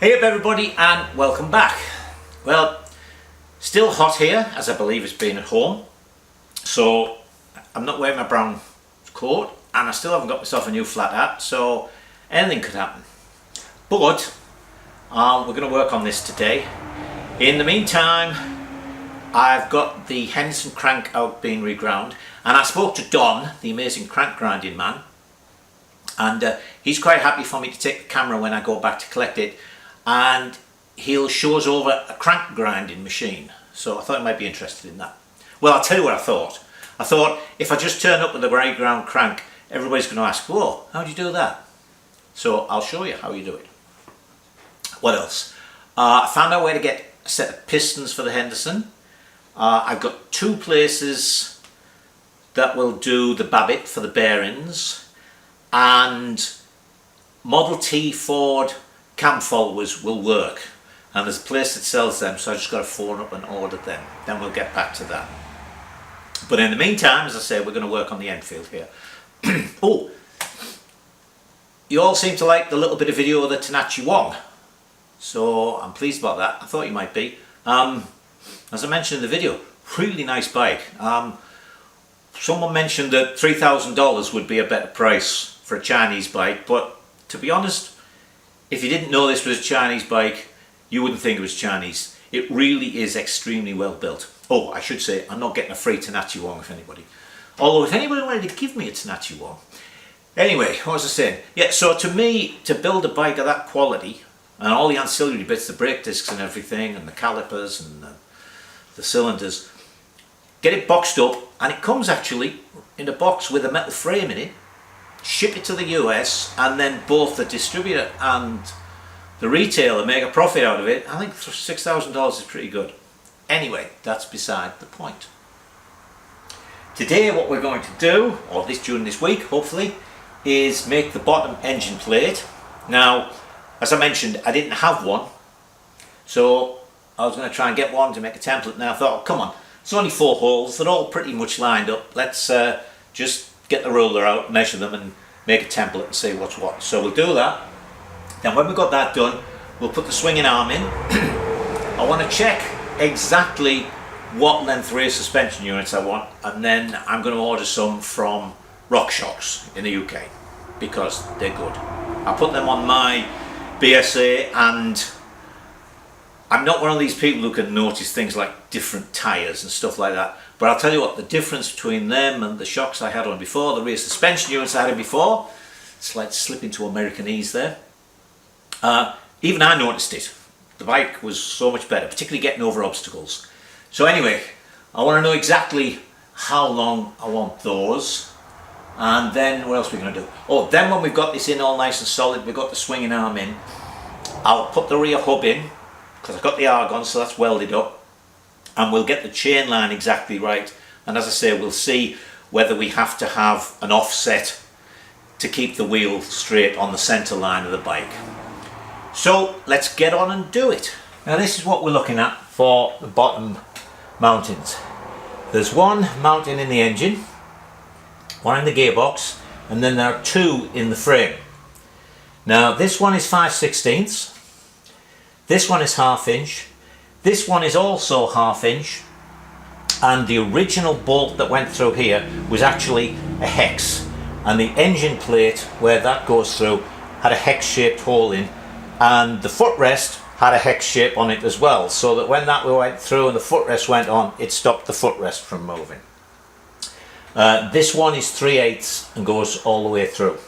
Hey up everybody and welcome back. Well, still hot here as I believe it's been at home, so I'm not wearing my brown coat and I still haven't got myself a new flat hat, so anything could happen. But we're going to work on this today. In the meantime, I've got the Henderson crank out being reground, and I spoke to Don, the amazing crank grinding man, and he's quite happy for me to take the camera when I go back to collect it, and he'll show us over a crank grinding machine. So I thought you might be interested in that. Well, I'll tell you what I thought. I thought if I just turn up with a reground crank, everybody's going to ask, whoa, how do you do that? So I'll show you how you do it. What else? I found out where to get a set of pistons for the Henderson. I've got two places that will do the babbitt for the bearings, and Model T Ford cam followers will work, and there's a place that sells them, so I just got to phone up and order them. Then we'll get back to that. But in the meantime, as I say, we're going to work on the Enfield here. Oh, you all seem to like the little bit of video of the Tanachi Wong, so I'm pleased about that. I thought you might be. As I mentioned in the video, really nice bike. Someone mentioned that $3,000 would be a better price for a Chinese bike, but to be honest, if you didn't know this was a Chinese bike, you wouldn't think it was Chinese. It really is extremely well built. Oh, I should say, I'm not getting a free Tanachi Wong if anybody. Although if anybody wanted to give me a Tanachi Wong. Anyway, what was I saying? Yeah, so to me, to build a bike of that quality, and all the ancillary bits, the brake discs and everything, and the calipers and the cylinders, get it boxed up, and it comes actually in a box with a metal frame in it, ship it to the US, and then both the distributor and the retailer make a profit out of it. I think $6,000 is pretty good. Anyway, that's beside the point. Today what we're going to do, or during this week hopefully, is make the bottom engine plate. Now, as I mentioned, I didn't have one, so I was going to try and get one to make a template, and I thought, oh, come on, it's only 4 holes, they're all pretty much lined up, let's just get the ruler out, measure them and make a template and see what's what. So we'll do that. Then when we've got that done, we'll put the swinging arm in. I want to check exactly what length rear suspension units I want, and then I'm going to order some from RockShox in the UK because they're good. I put them on my BSA, and I'm not one of these people who can notice things like different tyres and stuff like that, but I'll tell you what, the difference between them and the shocks I had on before, the rear suspension units I had on before, slight slip into Americanese there, even I noticed it. The bike was so much better, particularly getting over obstacles. So anyway, I want to know exactly how long I want those, and then what else are we going to do? Oh, then when we've got this in all nice and solid, we've got the swinging arm in, I'll put the rear hub in, because I've got the argon, so that's welded up, and we'll get the chain line exactly right, and as I say, we'll see whether we have to have an offset to keep the wheel straight on the centre line of the bike. So let's get on and do it. Now this is what we're looking at for the bottom mountings. There's one mounting in the engine, one in the gearbox, and then there are 2 in the frame. Now this one is 5/16, this one is 1/2 inch, this one is also 1/2 inch, and the original bolt that went through here was actually a hex, and the engine plate where that goes through had a hex shaped hole in, and the footrest had a hex shape on it as well, so that when that went through and the footrest went on, it stopped the footrest from moving. This one is 3/8 and goes all the way through.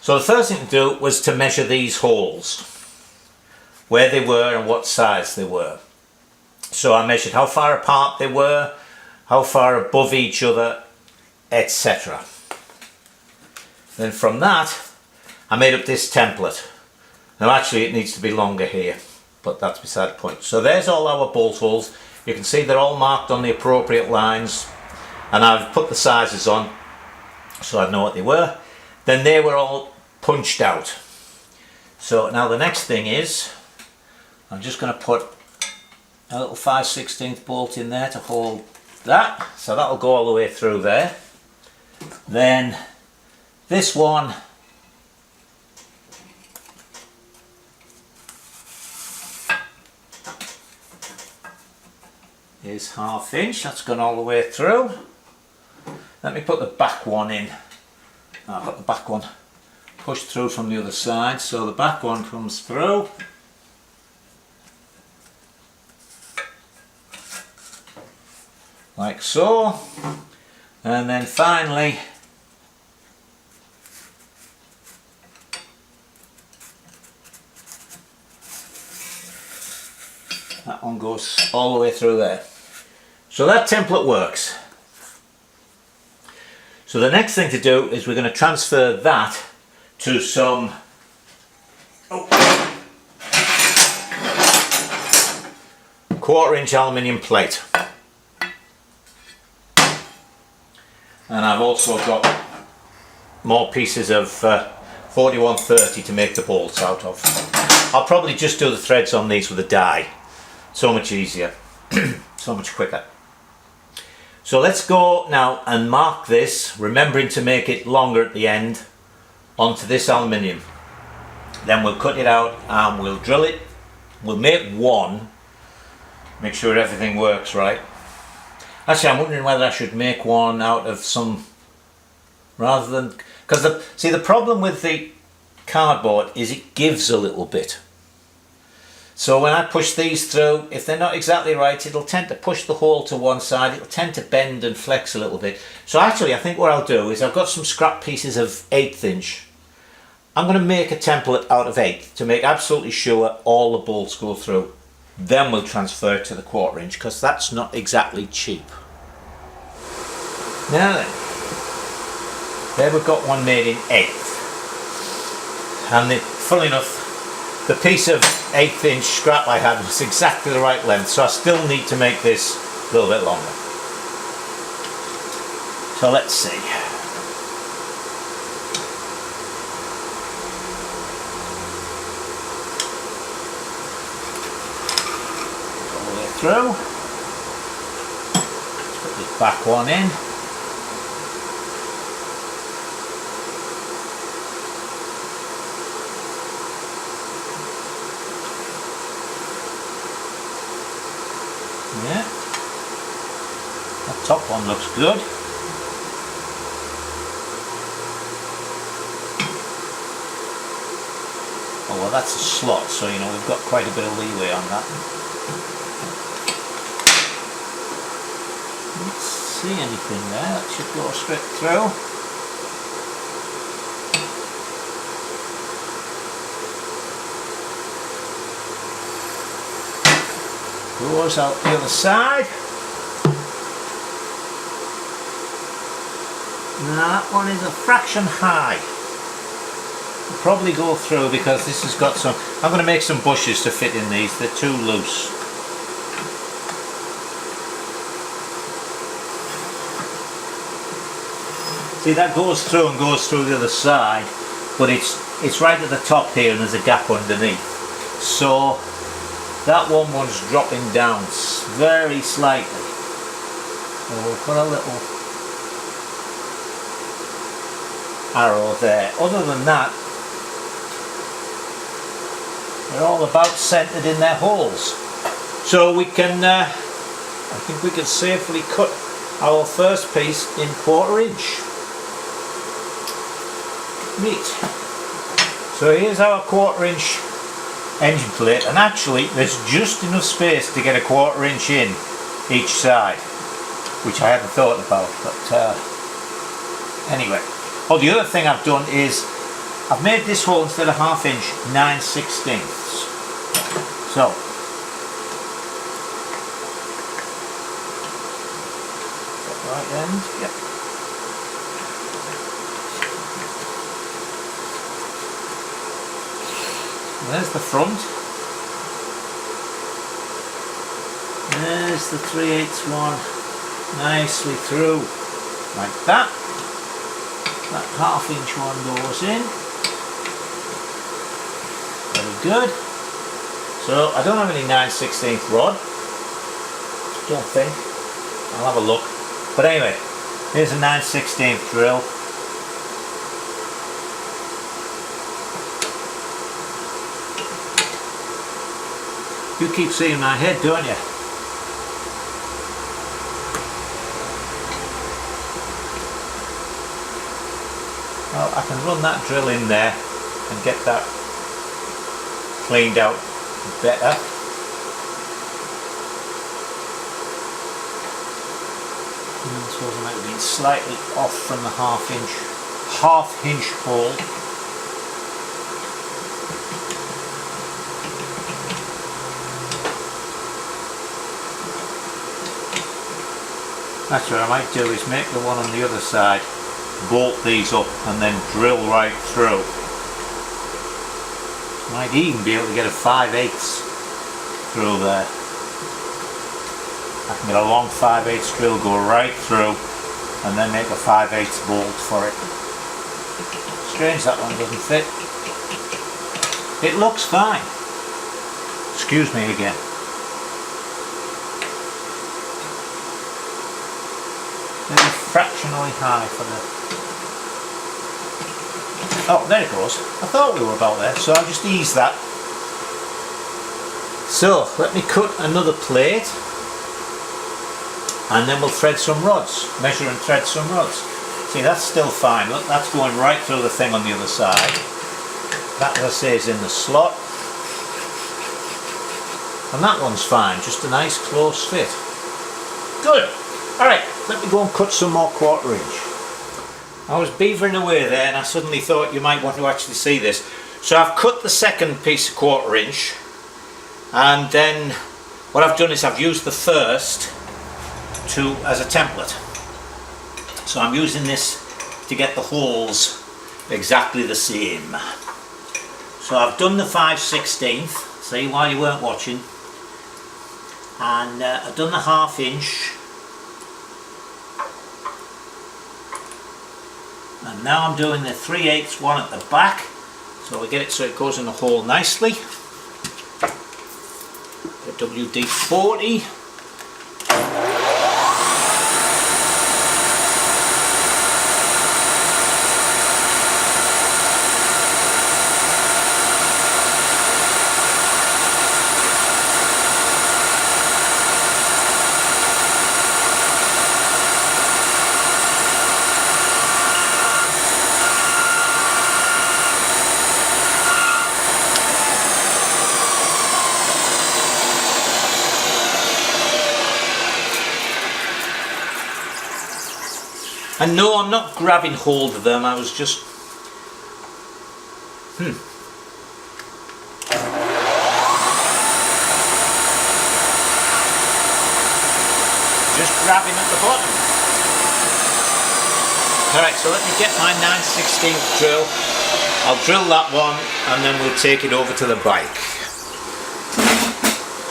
So the first thing to do was to measure these holes, where they were and what size they were. So I measured how far apart they were, how far above each other, etc. Then from that I made up this template. Now actually it needs to be longer here, but that's beside the point. So there's all our bolt holes. You can see they're all marked on the appropriate lines, and I've put the sizes on so I know what they were. Then they were all punched out. So now the next thing is, I'm just going to put a little 5/16 bolt in there to hold that, so that'll go all the way through there. Then this one is 1/2 inch. That's gone all the way through. Let me put the back one in. I've got the back one pushed through from the other side, so the back one comes through. Like so. And then finally that one goes all the way through there. So that template works. So the next thing to do is we're going to transfer that to some quarter-inch aluminium plate. And I've also got more pieces of 4130 to make the bolts out of. I'll probably just do the threads on these with a die. So much easier, so much quicker. So let's go now and mark this, remembering to make it longer at the end, onto this aluminium. Then we'll cut it out and we'll drill it. We'll make one, make sure everything works right. Actually, I'm wondering whether I should make one out of some, rather than, because the problem with the cardboard is it gives a little bit. So when I push these through, if they're not exactly right, it'll tend to push the hole to one side, it'll tend to bend and flex a little bit. So actually I think what I'll do is I've got some scrap pieces of 1/8 inch. I'm going to make a template out of 8 to make absolutely sure all the bolts go through. Then we'll transfer it to the 1/4 inch, because that's not exactly cheap. Now then, there we've got one made in 1/8. And funnily enough, the piece of 1/8 inch scrap I had was exactly the right length, so I still need to make this a little bit longer. So let's see. All the way through. Let's put this back one in. Yeah, that top one looks good. Oh well, that's a slot, so you know we've got quite a bit of leeway on that. Don't see anything there, that should go straight through. Goes out the other side. Now that one is a fraction high. I'll probably go through because this has got some. I'm going to make some bushes to fit in these. They're too loose. See, that goes through and goes through the other side, but it's right at the top here and there's a gap underneath. So that one's dropping down very slightly. So we'll put a little arrow there. Other than that, they're all about centered in their holes. So we can, I think we can safely cut our first piece in 1/4 inch. Neat. So here's our 1/4 inch engine plate, and actually there's just enough space to get a 1/4 inch in each side, which I hadn't thought about, but anyway. Oh, the other thing I've done is I've made this hole instead of 1/2 inch 9/16. So right end, yep. There's the front. There's the 3/8 one, nicely through, like that. That 1/2 inch one goes in. Very good. So I don't have any 9/16 rod. Don't think. I'll have a look. But anyway, here's a 9/16 drill. You keep seeing my head, don't you? Well, I can run that drill in there and get that cleaned out better. I suppose I might have been slightly off from the half hinge hole. That's what I might do, is make the one on the other side, bolt these up and then drill right through. Might even be able to get a 5/8 through there. I can get a long 5/8 drill, go right through and then make a 5/8 bolt for it. Strange that one doesn't fit. It looks fine. Excuse me again. Maybe fractionally high for the... Oh, there it goes. I thought we were about there, so I'll just ease that. So, let me cut another plate and then we'll thread some rods. Measure and thread some rods. See, that's still fine. Look, that's going right through the thing on the other side. That, as I say, is in the slot. And that one's fine, just a nice close fit. Good. Alright, let me go and cut some more 1/4 inch. I was beavering away there and I suddenly thought you might want to actually see this. So I've cut the second piece of 1/4 inch, and then what I've done is I've used the first as a template. So I'm using this to get the holes exactly the same. So I've done the 5/16, see, while you weren't watching, and I've done the 1/2 inch. And now I'm doing the 3/8 one at the back, so we get it so it goes in the hole nicely. The WD-40. And no, I'm not grabbing hold of them, I was just... Just grabbing at the bottom. Alright, so let me get my 9/16 drill. I'll drill that one and then we'll take it over to the bike.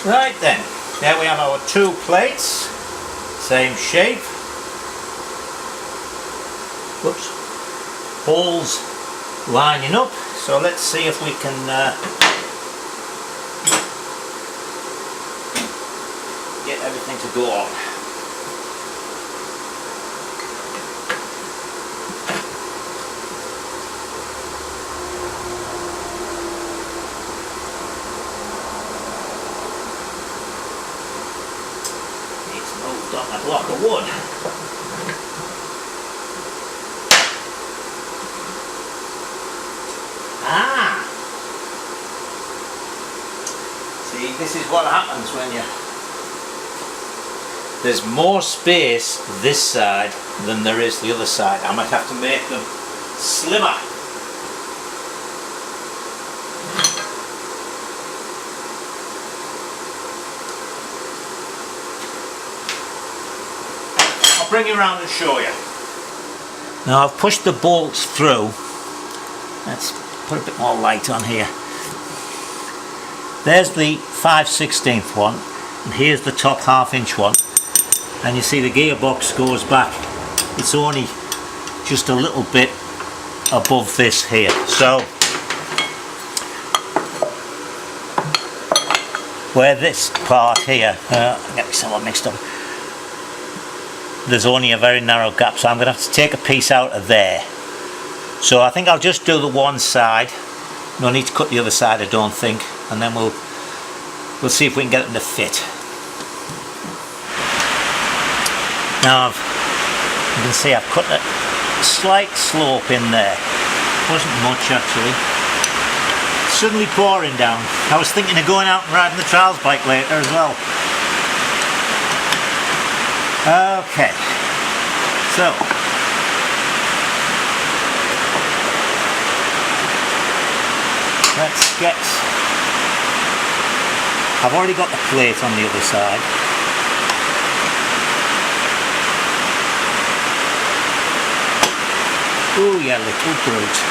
Right then, there we have our 2 plates, same shape. Whoops. Holes lining up, so let's see if we can get everything to go on. It's moved on a block of wood. See, this is what happens when there's more space this side than there is the other side. I might have to make them slimmer. I'll bring you around and show you. Now I've pushed the bolts through. Let's put a bit more light on here. There's the 5/16 one, and here's the top 1/2 inch one, and you see the gearbox goes back. It's only just a little bit above this here, so where this part here, I get myself mixed up, there's only a very narrow gap, so I'm going to have to take a piece out of there. So I think I'll just do the one side. No need to cut the other side, I don't think, and then we'll see if we can get them to fit. Now you can see I've cut a slight slope in there. Wasn't much actually. Suddenly pouring down. I was thinking of going out and riding the trials bike later as well. Okay, so let's get, I've already got the plate on the other side. Oh yeah, little brute.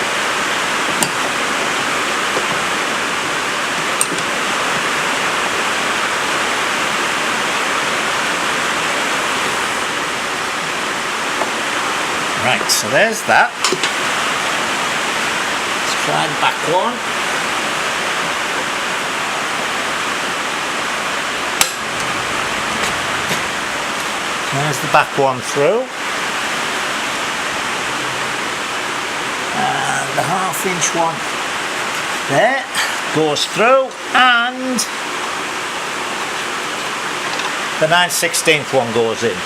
Right, so there's that. Let's try the back one. There's the back one through. And the 1/2 inch one there goes through, and the 9/16 one goes in.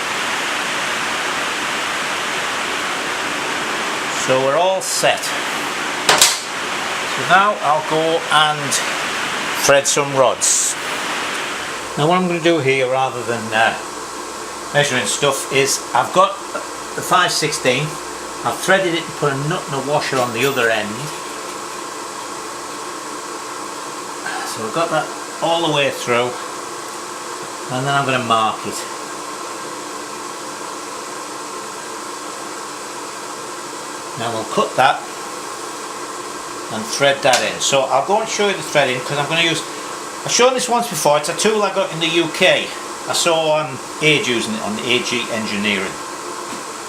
So we're all set. So now I'll go and thread some rods. Now what I'm going to do here, rather than measuring stuff, is I've got the 5/16. I've threaded it and put a nut and a washer on the other end. So I've got that all the way through, and then I'm going to mark it. Now we'll cut that and thread that in. So I'll go and show you the threading, because I'm going to use, I've shown this once before, it's a tool I got in the UK. I saw Age using it on the AG Engineering,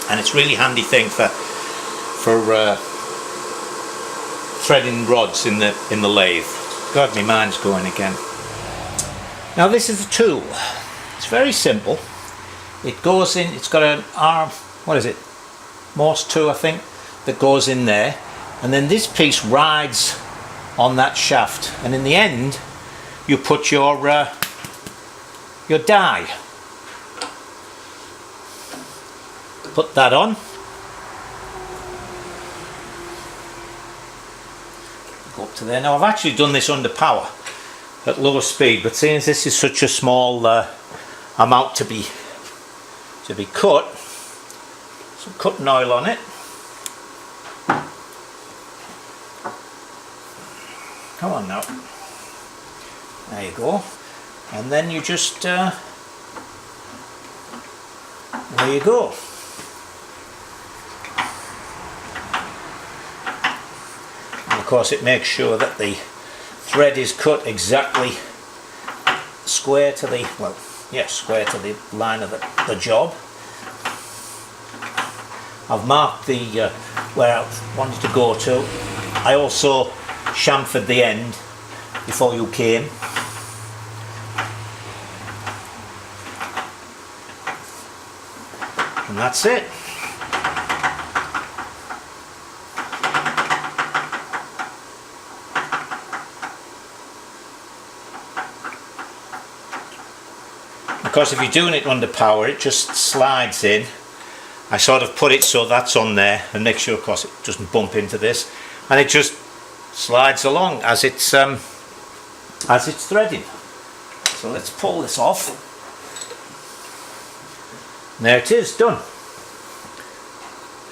and it's a really handy thing for threading rods in the lathe. God, my mind's going again. Now this is the tool. It's very simple. It goes in, it's got an arm, what is it, Morse 2 I think, that goes in there, and then this piece rides on that shaft, and in the end you put your die. Put that on. Go up to there. Now I've actually done this under power at low speed, but seeing as this is such a small amount to be cut, some cutting oil on it. Come on now. There you go. And then you just, there you go. And of course it makes sure that the thread is cut exactly square to the, well, yeah, square to the line of the job. I've marked the where I wanted to go to. I also chamfered the end before you came. And that's it. Of course, if you're doing it under power, it just slides in. I sort of put it so that's on there and make sure, of course, it doesn't bump into this, and it just slides along as it's threading. So let's pull this off. And there it is, done.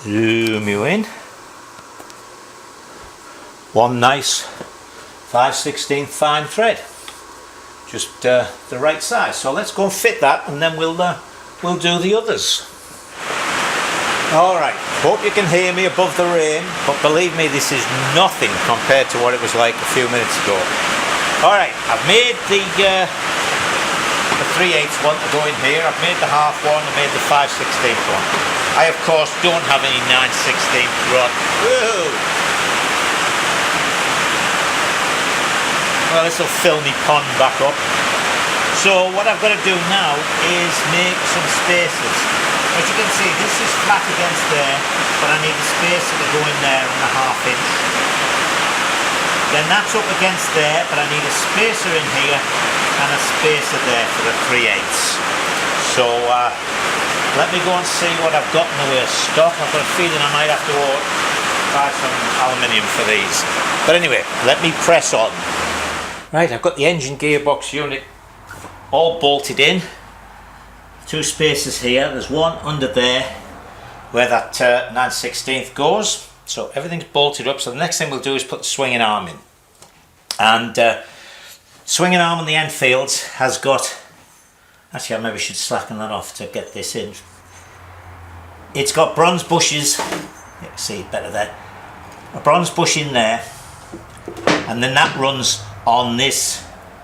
Zoom you in. One nice 5/16 fine thread, just the right size. So let's go and fit that, and then we'll do the others. Alright, hope you can hear me above the rain, but believe me, this is nothing compared to what it was like a few minutes ago. Alright, I've made the 3/8 one to go in here, I've made the 1/2 one, I've made the 5/16 one. I of course don't have any 9/16 rod. Whoa! Well, this will fill me pond back up. So what I've got to do now is make some spacers. As you can see, this is flat against there, but I need a spacer to go in there and a 1/2 inch. Then that's up against there, but I need a spacer in here and a spacer there for the 3/8. So let me go and see what I've got in the way of stock. I've got a feeling I might have to buy some aluminium for these. But anyway, let me press on. Right, I've got the engine gearbox unit all bolted in. 2 spaces here. There's one under there where that 9/16 goes. So everything's bolted up. So the next thing we'll do is put the swinging arm in. And swinging arm on the Enfields has got, actually I maybe should slacken that off to get this in. It's got bronze bushes, you can see it better there, a bronze bush in there, and then that runs on this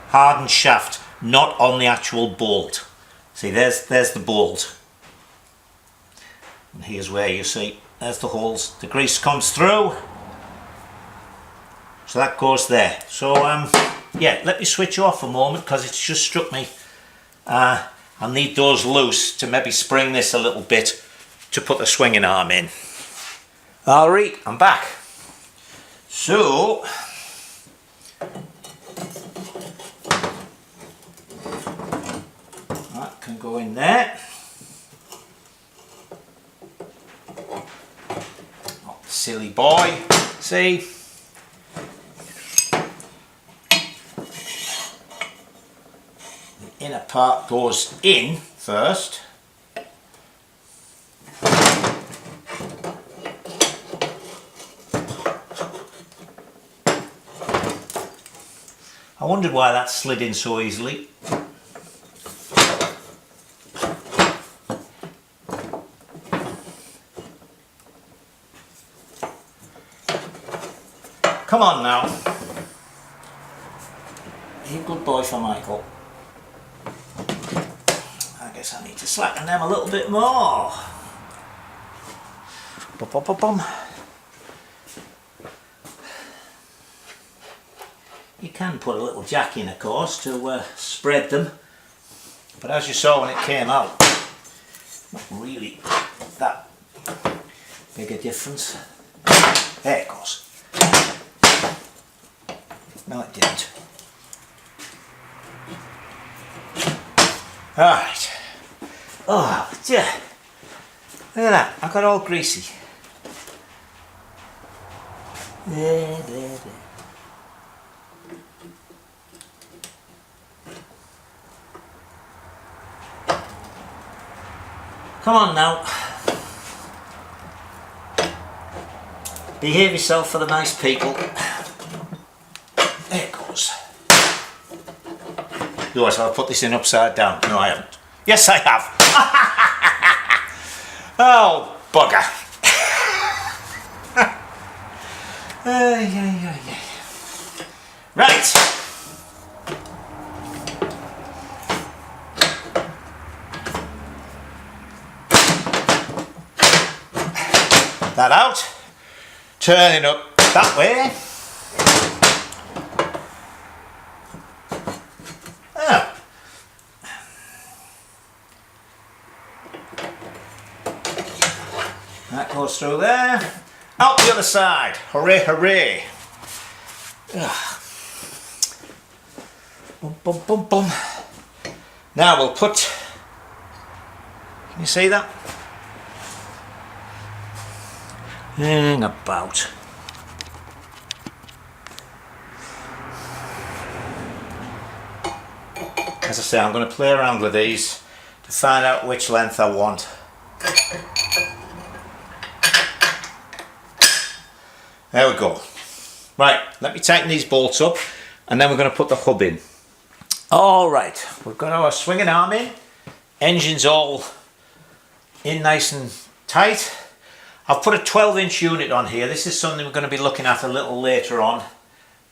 hardened shaft, not on the actual bolt. See, there's the bolt, and here's where you see, there's the holes, the grease comes through, so that goes there. So yeah, let me switch off a moment because it's just struck me. I need those loose to maybe spring this a little bit to put the swinging arm in. Alright, I'm back. So that can go in there. Oh, silly boy. See? Inner part goes in first. I wondered why that slid in so easily. Come on now. Be a good boy for Michael. I guess I need to slacken them a little bit more. Bum, bum, bum, bum. You can put a little jack in, of course, to spread them, but as you saw when it came out, not really that big a difference. There it goes. No, it didn't. Alright. Oh, dear. Look at that. I got all greasy. There. Come on now. Behave yourself for the nice people. There it goes. Yours, I'll put this in upside down. No, I haven't. Yes, I have. Oh, bugger. Right. That out. Turning up that way. Oh. That goes through there. Out the other side. Hooray, hooray. Ugh. Bum, bum, bum, bum. Now we'll put, can you see that? Hang about. As I say, I'm going to play around with these to find out which length I want. There we go. Right, let me tighten these bolts up and then we're going to put the hub in. Alright, we've got our swinging arm in. Engine's all in nice and tight. I've put a 12-inch unit on here. This is something we're going to be looking at a little later on.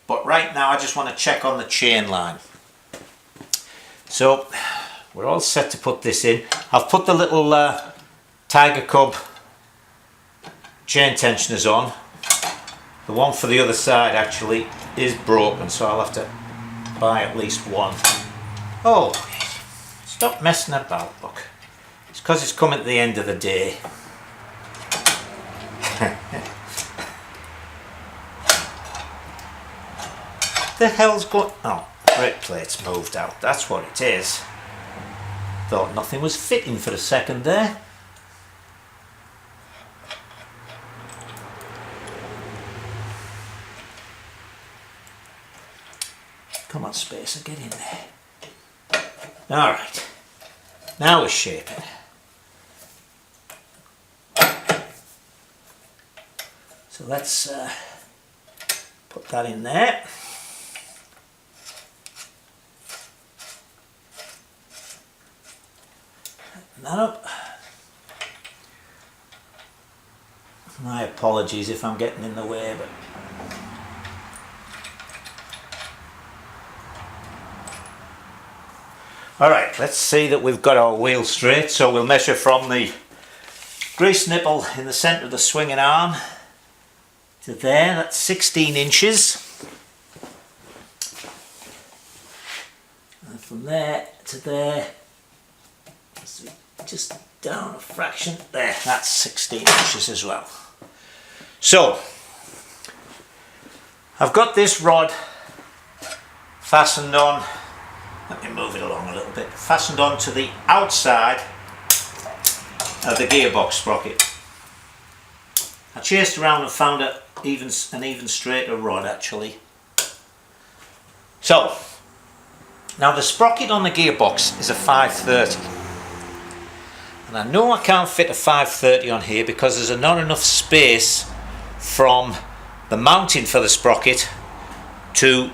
But right now I just want to check on the chain line. So we're all set to put this in. I've put the little Tiger Cub chain tensioners on. The one for the other side actually is broken, so I'll have to buy at least one. Oh, stop messing about, look. It's because it's coming to the end of the day. The hell's going? Oh, brake plate's moved out. That's what it is. Thought nothing was fitting for a second there. Come on, spacer, get in there. Alright, now we're shaping. So let's put that in there. Tighten that up. My apologies if I'm getting in the way, but alright, let's see that we've got our wheel straight. So we'll measure from the grease nipple in the centre of the swinging arm to there. That's 16 inches. And from there to there, just down a fraction there, that's 16 inches as well. So I've got this rod fastened on, let me move it along a little bit, fastened on to the outside of the gearbox sprocket. I chased around and found an even straighter rod actually. So now the sprocket on the gearbox is a 530, and I know I can't fit a 530 on here because there's not enough space from the mounting for the sprocket to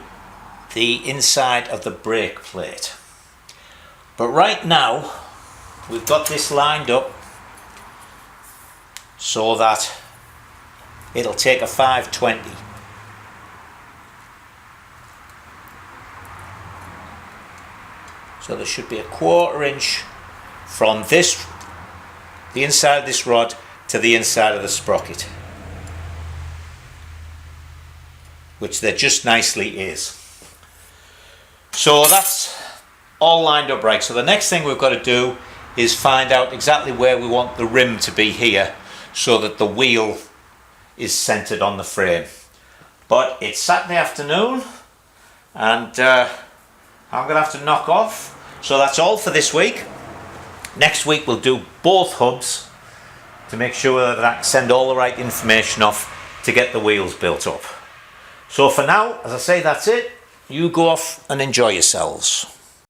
the inside of the brake plate. But right now we've got this lined up so that it'll take a 520. So there should be a 1/4 inch from this, the inside of this rod, to the inside of the sprocket, which there just nicely is. So that's all lined up right. So the next thing we've got to do is find out exactly where we want the rim to be here so that the wheel is centered on the frame. But it's Saturday afternoon and I'm gonna have to knock off. So that's all for this week. Next week we'll do both hubs to make sure that I can send all the right information off to get the wheels built up. So for now, as I say, that's it. You go off and enjoy yourselves.